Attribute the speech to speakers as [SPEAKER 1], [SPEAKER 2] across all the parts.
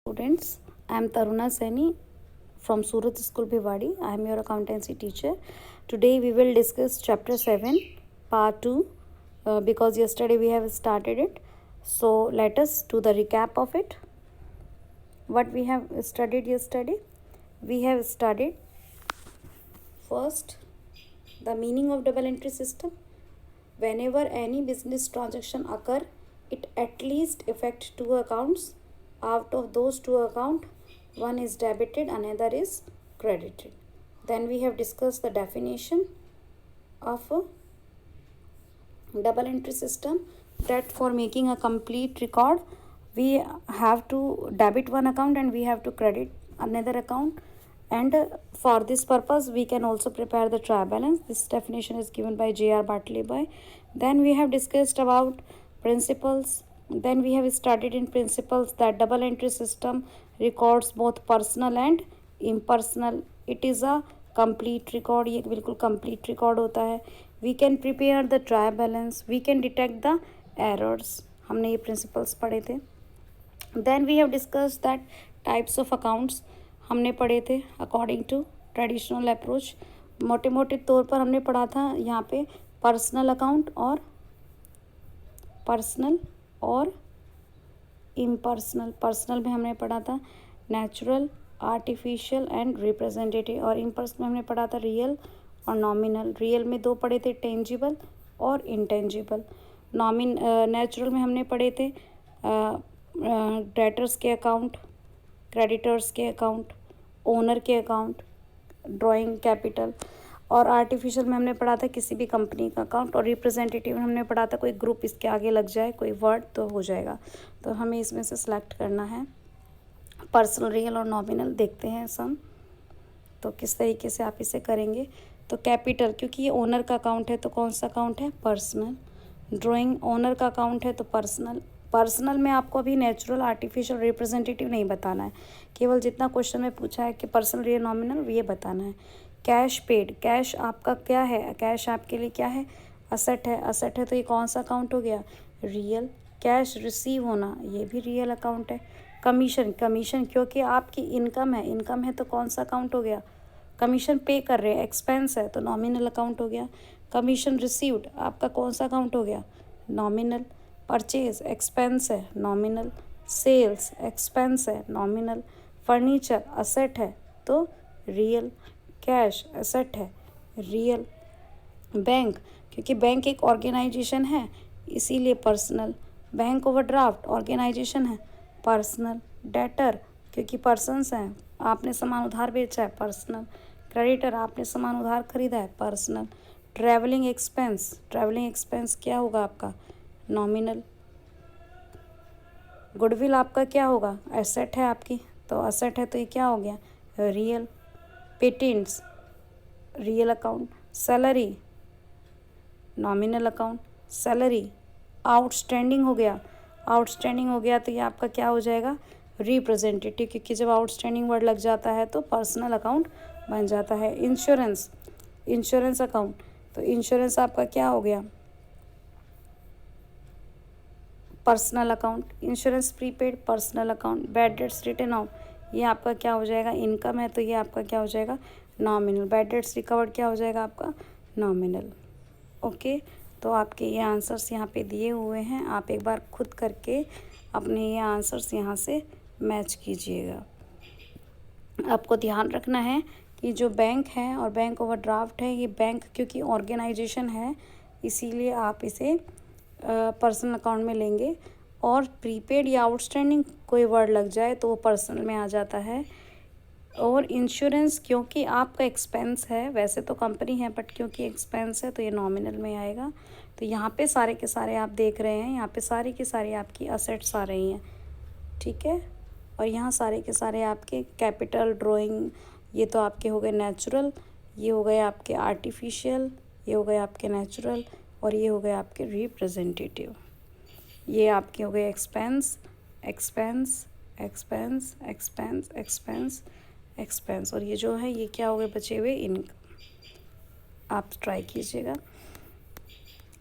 [SPEAKER 1] Students, I am Taruna Saini from Surat School Bhiwadi. I am your accountancy teacher. Today we will discuss chapter 7 part 2 because yesterday we have started it. So let us do the recap of it. What we have studied yesterday? We have studied first the meaning of double entry system. Whenever any business transaction occur, it at least affect two accounts. Out of those two accounts, one is debited, another is credited. Then we have discussed the definition of a double entry system, that for making a complete record, we have to debit one account and we have to credit another account. And for this purpose, we can also prepare the trial balance. This definition is given by J.R. Bartleby. Then we have discussed about principles. Then we have studied in principles that double entry system records both personal and impersonal. It is a complete record. ये बिल्कुल complete record होता है. We can prepare the trial balance. We can detect the errors. हमने ये principles पढ़े थे. Then we have discussed that types of accounts हमने पढ़े थे अकॉर्डिंग टू ट्रेडिशनल अप्रोच. मोटे मोटे तौर पर हमने पढ़ा था यहाँ पे पर्सनल अकाउंट और इम्पर्सनल. पर्सनल में हमने पढ़ा था नेचुरल, आर्टिफिशियल एंड रिप्रेजेंटेटिव, और इम्पर्सनल में हमने पढ़ा था रियल और नॉमिनल. रियल में दो पढ़े थे, टेंजिबल और इंटेंजिबल. नेचुरल में हमने पढ़े थे डेटर्स के अकाउंट, क्रेडिटर्स के अकाउंट, ओनर के अकाउंट, ड्राइंग कैपिटल. और आर्टिफिशियल में हमने पढ़ा था किसी भी कंपनी का अकाउंट. और रिप्रेजेंटेटिव में हमने पढ़ा था कोई ग्रुप इसके आगे लग जाए, कोई वर्ड तो हो जाएगा. तो हमें इसमें से सिलेक्ट करना है. पर्सनल, रियल और नॉमिनल देखते हैं सम. तो किस तरीके से आप इसे करेंगे. तो कैपिटल, क्योंकि ये ओनर का अकाउंट है तो कौन सा अकाउंट है, पर्सनल. ड्राइंग ओनर का अकाउंट है तो पर्सनल. पर्सनल में आपको अभी नेचुरल, आर्टिफिशियल, रिप्रेजेंटेटिव नहीं बताना है. केवल जितना क्वेश्चन में पूछा है कि पर्सनल, रियल, नॉमिनल, ये बताना है. कैश पेड, कैश आपका क्या है, कैश आपके लिए क्या है, असेट है. असेट है तो ये कौन सा अकाउंट हो गया, रियल. कैश रिसीव होना, ये भी रियल अकाउंट है. कमीशन, कमीशन क्योंकि आपकी इनकम है, इनकम है तो कौन सा अकाउंट हो गया, कमीशन पे कर रहे हैं. एक्सपेंस है तो नॉमिनल अकाउंट हो गया. कमीशन रिसीव्ड आपका कौन सा अकाउंट हो गया, नॉमिनल. परचेज एक्सपेंस है, नॉमिनल. सेल्स एक्सपेंस है, नॉमिनल. फर्नीचर असेट है तो रियल. कैश एसेट है, रियल. बैंक, क्योंकि बैंक एक ऑर्गेनाइजेशन है इसीलिए पर्सनल. बैंक ओवरड्राफ्ट ऑर्गेनाइजेशन है, पर्सनल. डेटर, क्योंकि पर्सनस हैं, आपने सामान उधार बेचा है, पर्सनल. क्रेडिटर, आपने सामान उधार खरीदा है, personal. Travelling expense, travelling expense क्या होगा आपका, नॉमिनल. गुडविल आपका क्या होगा, एसेट है आपकी, तो एसेट है तो ये क्या हो गया, real. Patents, real account. Salary, nominal account. Salary outstanding हो गया, आउटस्टैंडिंग हो गया तो ये आपका क्या हो जाएगा, रिप्रेजेंटेटिव, क्योंकि जब आउटस्टैंडिंग वर्ड लग जाता है तो पर्सनल अकाउंट बन जाता है. इंश्योरेंस, इंश्योरेंस अकाउंट, तो इंश्योरेंस आपका क्या हो गया, personal account. Insurance prepaid, personal account. Bad debts written off, ये आपका क्या हो जाएगा, इनकम है तो ये आपका क्या हो जाएगा, नॉमिनल. बैड डेट्स रिकवर्ड क्या हो जाएगा आपका, नॉमिनल. ओके, तो आपके ये आंसर्स यहाँ पे दिए हुए हैं. आप एक बार खुद करके अपने ये आंसर्स यहाँ से मैच कीजिएगा. आपको ध्यान रखना है कि जो बैंक है और बैंक ओवरड्राफ्ट है, ये बैंक क्योंकि ऑर्गेनाइजेशन है इसीलिए आप इसे पर्सनल अकाउंट में लेंगे. और प्रीपेड या आउटस्टैंडिंग कोई वर्ड लग जाए तो वो पर्सनल में आ जाता है. और इंश्योरेंस क्योंकि आपका एक्सपेंस है, वैसे तो कंपनी है बट क्योंकि एक्सपेंस है तो ये नॉमिनल में आएगा. तो यहाँ पे सारे के सारे आप देख रहे हैं, यहाँ पे सारी की सारी आपकी असेट्स आ रही हैं, ठीक है. और यहाँ सारे के सारे आपके कैपिटल, ड्राइंग, ये तो आपके हो गए नेचुरल, ये हो गए आपके आर्टिफिशियल, ये हो गए आपके नेचुरल, और ये हो गए आपके रिप्रेजेंटेटिव. ये आपके हो गए expense, expense, expense, expense, expense, expense. और ये जो है ये क्या हो गए बचे हुए, इनकम. आप ट्राई कीजिएगा.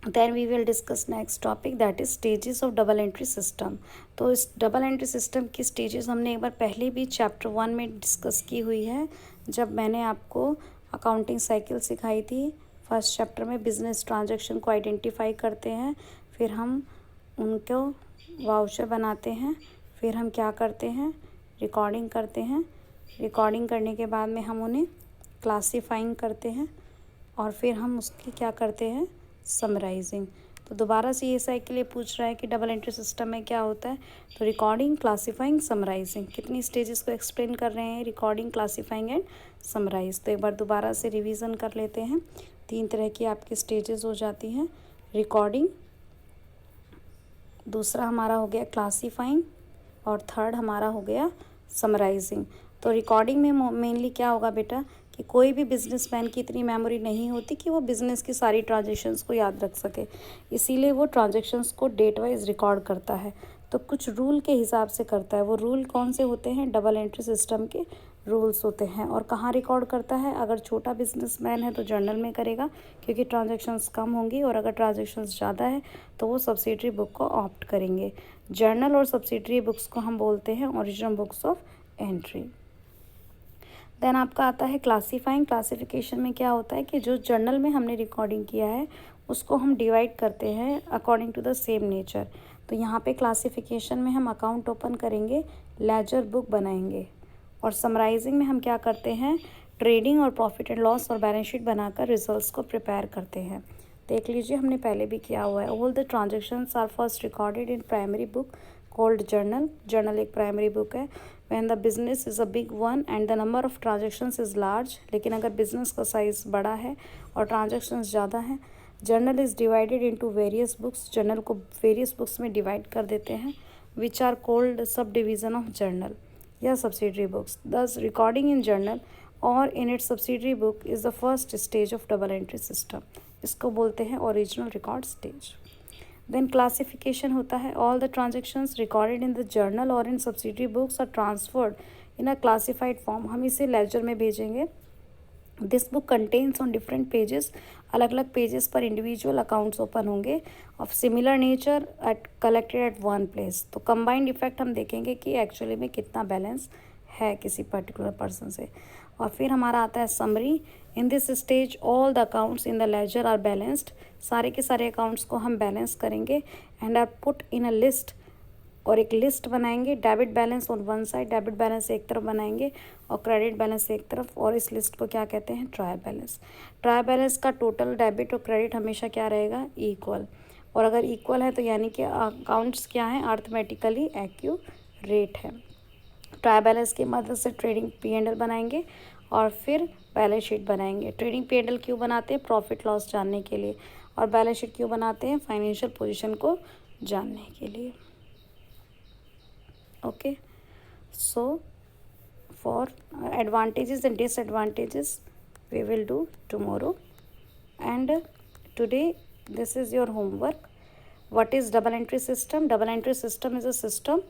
[SPEAKER 1] Then we will discuss next topic that is stages of double entry system. तो इस डबल एंट्री सिस्टम की स्टेजेस हमने एक बार पहले भी चैप्टर 1 में डिस्कस की हुई है, जब मैंने आपको अकाउंटिंग साइकिल सिखाई थी। फर्स्ट चैप्टर में बिजनेस ट्रांजैक्शन को आइडेंटिफाई करते हैं, फिर हम उनको वाउचर बनाते हैं, फिर हम क्या करते हैं, रिकॉर्डिंग करते हैं। रिकॉर्डिंग करने के बाद में हम उन्हें क्लासीफाइंग करते हैं, और फिर हम उसकी क्या करते हैं, समराइजिंग। तो दोबारा से ये साइकिल ये पूछ रहा है कि डबल एंट्री सिस्टम में क्या होता है। तो रिकॉर्डिंग, क्लासीफाइंग, समराइजिंग, कितनी स्टेजेस को एक्सप्लेन कर रहे हैं, रिकॉर्डिंग, क्लासीफाइंग एंड समराइज। तो एक बार दोबारा से रिवीजन कर लेते हैं। 3 तरह की आपकी स्टेजेस हो जाती हैं, रिकॉर्डिंग, दूसरा हमारा हो गया क्लासीफाइंग, और थर्ड हमारा हो गया समराइजिंग। तो रिकॉर्डिंग में मेनली क्या होगा बेटा कि कोई भी बिजनेसमैन की इतनी मेमोरी नहीं होती कि वो बिज़नेस की सारी ट्रांजैक्शंस को याद रख सके, इसीलिए वो ट्रांजैक्शंस को डेट वाइज रिकॉर्ड करता है। तो कुछ रूल के हिसाब से करता है। वो रूल कौन से होते हैं, डबल एंट्री सिस्टम के रूल्स होते हैं। और कहाँ रिकॉर्ड करता है, अगर छोटा बिजनेसमैन है तो जर्नल में करेगा क्योंकि ट्रांजैक्शंस कम होंगी, और अगर ट्रांजैक्शंस ज़्यादा है तो वो सब्सिडरी बुक को ऑप्ट करेंगे। जर्नल और सब्सिडरी बुक्स को हम बोलते हैं original books of entry. Then आपका आता है क्लासीफाइंग। क्लासिफिकेशन में क्या होता है कि जो जर्नल में हमने रिकॉर्डिंग किया है उसको हम डिवाइड करते हैं according to the same nature. तो यहाँ पे क्लासिफिकेशन में हम अकाउंट ओपन करेंगे, लेजर बुक बनाएंगे, और समराइजिंग में हम क्या करते हैं, ट्रेडिंग और प्रॉफिट एंड लॉस और बैलेंस शीट बनाकर रिजल्ट्स को प्रिपेयर करते हैं। देख लीजिए, हमने पहले भी किया हुआ है। All the transactions are first recorded in primary book called journal. Journal एक प्राइमरी बुक है। When the business is a big one and the number of transactions is large, लेकिन अगर बिजनेस का साइज़ बड़ा है और ट्रांजेक्शन्स ज़्यादा हैं, journal is divided into various books. Journal को वेरियस बुक्स में डिवाइड कर देते हैं, which are called sub division of journal या subsidiary books. Thus recording in journal और in its subsidiary book is the first stage of double entry system. इसको बोलते हैं original record stage. Then classification होता है, all the transactions recorded in the journal और in subsidiary books are transferred in a classified form. हम इसे laser में भेजेंगे। This book contains on different pages, अलग अलग पेजेस पर इंडिविजुअल अकाउंट्स ओपन होंगे of similar nature eight collected at one place. तो कंबाइंड इफेक्ट हम देखेंगे कि एक्चुअली में कितना बैलेंस है किसी पर्टिकुलर पर्सन से। और फिर हमारा आता है summary. In this stage all the accounts in the ledger are balanced. सारे के सारे अकाउंट्स को हम बैलेंस करेंगे and are put in a list, और एक लिस्ट बनाएंगे। Debit balance on one side, debit balance एक तरफ बनाएंगे और क्रेडिट बैलेंस एक तरफ, और इस लिस्ट को क्या कहते हैं, ट्रायल बैलेंस। ट्रायल बैलेंस का टोटल डेबिट और क्रेडिट हमेशा क्या रहेगा, इक्वल। और अगर इक्वल है तो यानी कि अकाउंट्स क्या हैं, अर्थमेटिकली एक्यूरेट है। ट्रायल बैलेंस की मदद से ट्रेडिंग P&L बनाएंगे और फिर बैलेंस शीट बनाएंगे। ट्रेडिंग P&L क्यों बनाते हैं, प्रॉफिट लॉस जानने के लिए, और बैलेंस शीट क्यों बनाते हैं, फाइनेंशियल पोजीशन को जानने के लिए। Okay, so for advantages and disadvantages we will do tomorrow, and today this is your homework. What is double entry system? Double entry system is a system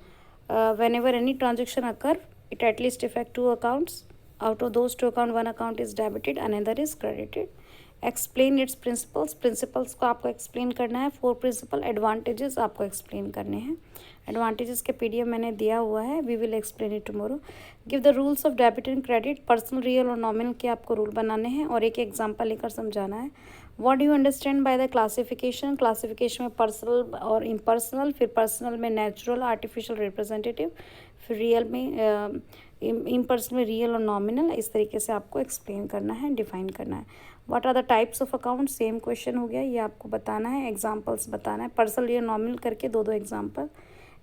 [SPEAKER 1] whenever any transaction occur, it at least affect two accounts. Out of those two accounts, one account is debited, another is credited. Explain it's principles. Principles को आपको explain करना है। 4 principal advantages आपको explain करने हैं। Advantages के PDF मैंने दिया हुआ है, we will explain it tomorrow. Give the rules of debit and credit. Personal, real और नॉमिनल के आपको रूल बनाने हैं और एक एग्जांपल लेकर समझाना है। What do you understand by the classification? Classification में पर्सनल और इम्पर्सनल, फिर पर्सनल में नेचुरल, आर्टिफिशियल, रिप्रेजेंटेटिव, फिर रियल में इम्पर्सनल में रियल और नॉमिनल। इस तरीके से आपको एक्सप्लेन करना है, डिफाइन करना है। What are the types of account? Same question हो गया, ये आपको बताना है, एग्जांपल्स बताना है। पर्सनल, रियल, नॉमिनल करके दो example.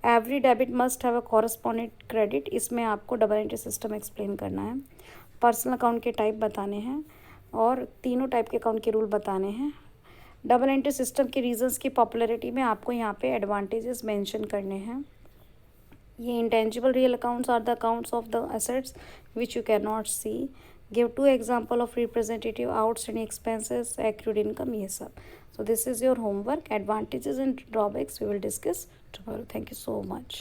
[SPEAKER 1] Every debit must have a corresponding credit. इसमें आपको डबल एंट्री सिस्टम एक्सप्लेन करना है। पर्सनल अकाउंट के टाइप बताने हैं और तीनों टाइप के अकाउंट के रूल बताने हैं। डबल एंट्री सिस्टम के रीजंस की पॉपुलैरिटी में आपको यहाँ पे एडवांटेजेस मेंशन करने हैं। ये intangible real accounts are the accounts of the assets which you cannot नॉट सी। गिव 2 example of representative, outstanding expenses, accrued income, ये सब। So this is your homework. Advantages and drawbacks we will discuss tomorrow. Thank you so much.